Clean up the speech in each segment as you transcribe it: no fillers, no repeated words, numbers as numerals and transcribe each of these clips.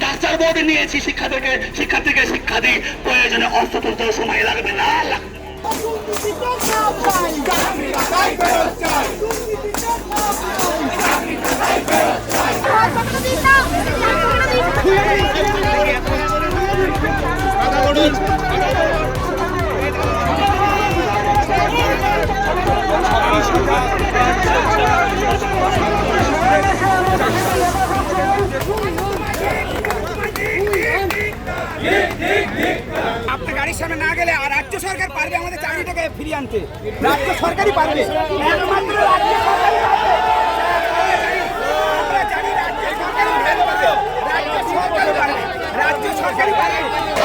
Doctor board নিয়েছি, শিক্ষার্থীকে শিক্ষা দিই, প্রয়োজনে অস্ত্র তুলতে সময় লাগবে না। আপনার গাড়ির সামনে না গেলে আর রাজ্য সরকার পারবে আমাদের চাকরিটাকে ফিরিয়ে আনতে, রাজ্য সরকারই পারবে, একমাত্র রাজ্য সরকারই পারবে।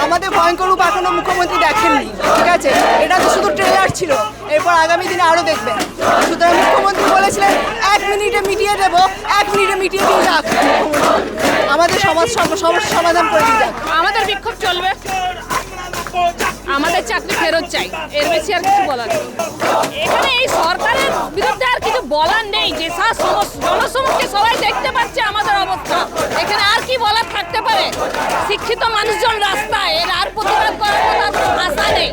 আমাদের ভয়ঙ্কর রূপ এখনো মুখ্যমন্ত্রী দেখেননি, ঠিক আছে? এটা তো শুধু ট্রেলার ছিল, এরপর আগামী দিনে আরো দেখবেন। সুতরাং মুখ্যমন্ত্রী বলেছিলেন 1 মিনিটে মিটিয়ে দেবো, 1 মিনিটে মিটিয়ে দিয়ে যাক, আমাদের সমস্যা সমাধান করে দিয়ে যাক। আমাদের বিক্ষোভ চলবে, আমাদের চাকরি ফেরত চাই, এর বেশি আর কিছু বলার নেই। এখানে এই সরকারের বিরুদ্ধে আর কিছু বলার নেই, যে জনসমক্ষে সবাই দেখতে পাচ্ছে আমাদের অবস্থা, এখানে আর কি বলার থাকতে পারে? শিক্ষিত মানুষজন রাস্তায়, এর আর প্রতিবাদ করার মতো আশা নেই।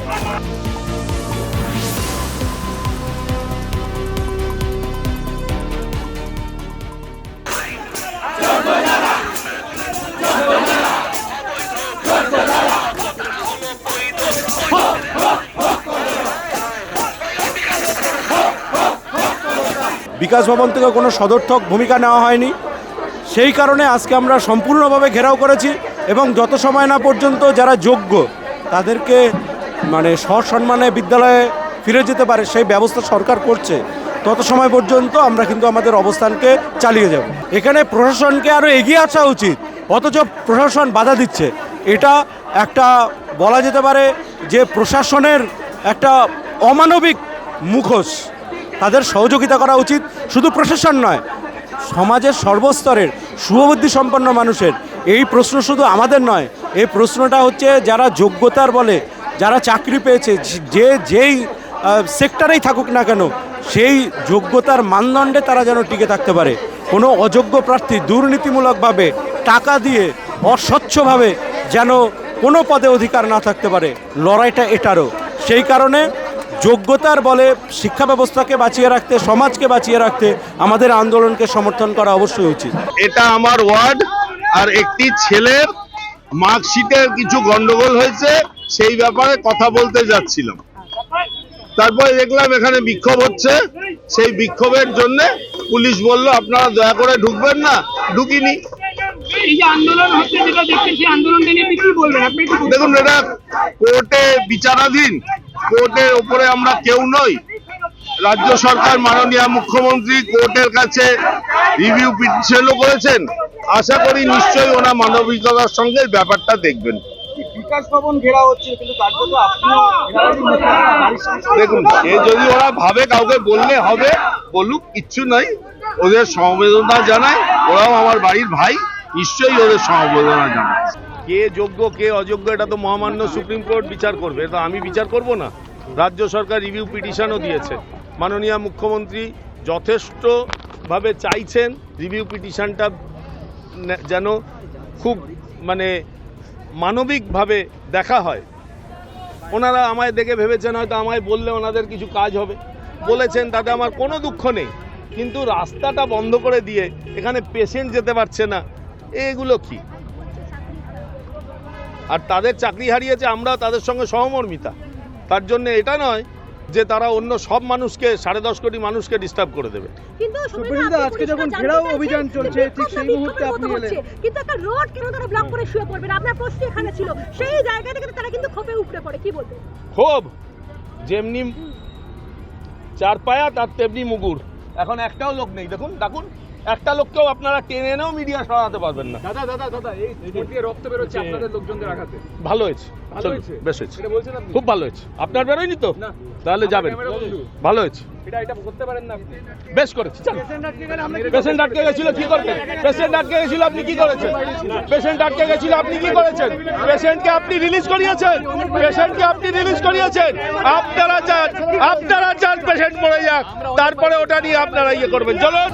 বিকাশ ভবন থেকে কোনো সদর্থক ভূমিকা নেওয়া হয়নি, সেই কারণে আজকে আমরা সম্পূর্ণভাবে ঘেরাও করেছি এবং যত সময় না পর্যন্ত যারা যোগ্য তাদেরকে সসম্মানে বিদ্যালয়ে ফিরে যেতে পারে সেই ব্যবস্থা সরকার করছে, তত সময় পর্যন্ত আমরা কিন্তু আমাদের অবস্থানকে চালিয়ে যাব। এখানে প্রশাসনকে আরও এগিয়ে আসা উচিত, অথচ প্রশাসন বাধা দিচ্ছে। এটা একটা বলা যেতে পারে যে প্রশাসনের একটা অমানবিক মুখোশ, তাদের সহযোগিতা করা উচিত। শুধু প্রশাসন নয়, সমাজের সর্বস্তরের শুভবুদ্ধি সম্পন্ন মানুষের এই প্রশ্ন শুধু আমাদের নয়, এই প্রশ্নটা হচ্ছে যারা যোগ্যতার বলে যারা চাকরি পেয়েছে, যেই সেক্টরেই থাকুক না কেন, সেই যোগ্যতার মানদণ্ডে তারা যেন টিকে থাকতে পারে। কোনো অযোগ্য প্রার্থী দুর্নীতিমূলকভাবে টাকা দিয়ে অস্বচ্ছভাবে যেন কোনো পদে অধিকার না থাকতে পারে, লড়াইটা এটারও। সেই কারণে যোগ্যতার বলে শিক্ষা ব্যবস্থাকে বাঁচিয়ে রাখতে, সমাজকে বাঁচিয়ে রাখতে আমাদের আন্দোলনকে সমর্থন করা অবশ্যই উচিত। এটা আমার ওয়ার্ড, আর একটি ছেলের মার্কশিটের কিছু গন্ডগোল হয়েছে, সেই ব্যাপারে কথা বলতে যাচ্ছিলাম। তারপরে দেখলাম এখানে বিক্ষোভ হচ্ছে, সেই বিক্ষোভের জন্য পুলিশ বলল আপনারা দয়া করে ঢুকবেন না, ঢুকিনি। দেখুন, এটা কোর্টে বিচারাধীন, কোর্টের উপরে আমরা কেউ নই। রাজ্য সরকার মাননীয় মুখ্যমন্ত্রী কোর্টের কাছে রিভিউ পিটিশনও করেছেন, আশা করি নিশ্চয়ই ওনার মানবিকতার সঙ্গে ব্যাপারটা দেখবেন। বিকাশ ভবন ঘেরা হচ্ছে, কিন্তু কার্যত দেখুন, সে যদি ওরা ভাবে কাউকে বললে হবে, বলুক, কিচ্ছু নাই, ওদের সমবেদনা জানায়, ওরাও আমার বাড়ির ভাই, নিশ্চয়ই ওদের সমবেদনা জানায়। কে যোগ্য কে অযোগ্য এটা তো মহামান্য সুপ্রিম কোর্ট বিচার করবে, এটা আমি বিচার করব না। রাজ্য সরকার রিভিউ পিটিশনও দিয়েছে, মাননীয় মুখ্যমন্ত্রী যথেষ্টভাবে চাইছেন রিভিউ পিটিশনটা যেন খুব মানবিকভাবে দেখা হয়। ওনারা আমায় দেখে ভেবেছেন হয়তো আমায় বললে ওনাদের কিছু কাজ হবে, বলেছেন, তাতে আমার কোনো দুঃখ নেই, কিন্তু রাস্তাটা বন্ধ করে দিয়ে এখানে পেশেন্ট যেতে পারছে না, এগুলো কি? আর তাদের চাকরি হারিয়েছে, আমরা তাদের সঙ্গে সহমর্মিতা। তার জন্য এটা নয় যে তারা অন্য সব মানুষকে 10.5 কোটি মানুষকে ডিস্টার্ব করে দেবে। কিন্তু আজকে যখন ঘেরাও অভিযান চলছে, ঠিক সেই মুহূর্তে আপনি এলেন, কিন্তু একটা রোড কেন তারা ব্লক করে শুয়ে পড়বেন? আপনার প্রশ্ন এখানে ছিল, সেই জায়গা থেকে তারা কিন্তু ক্ষোভে উপড়ে পড়ে। কি বলবেন? ক্ষোভ যেমনি চার পায়া তার তেমনি মুগুর, এখন একটাও লোক নেই। দেখুন একটা লোককেও আপনারা টেনে এনেও মিডিয়া সরাতে পারবেন না। দাদা দাদা দাদা এই ভোট দিয়ে রক্ত বেরোচ্ছে আপনাদের লোকজনদের আঘাতে। ভালো হয়েছে, ভালো চলুন, হয়েছে? বেশ হয়েছে, এটা বলছেন আপনি? খুব ভালো হয়েছে। আপনার বেরোয়নি তো? না। তাহলে যাবেন। ক্যামেরা বন্ধু। ভালো হয়েছে, এটা করতে পারেন না আপনি। বেশ করেছে। পেশেন্ট আটকে গেছিল, কি করবেন? পেশেন্ট আটকে গেছিল, আপনি কি করেছেন? পেশেন্ট আটকে গেছিল, আপনি কি করেছেন? পেশেন্টকে আপনি রিলিজ করিয়েছেন, পেশেন্টকে আপনি রিলিজ করিয়েছেন। আপনারা চান পেশেন্ট মরে যাক, তারপরে ওটা নিয়ে আপনারা ইয়ে করবেন। চলুন।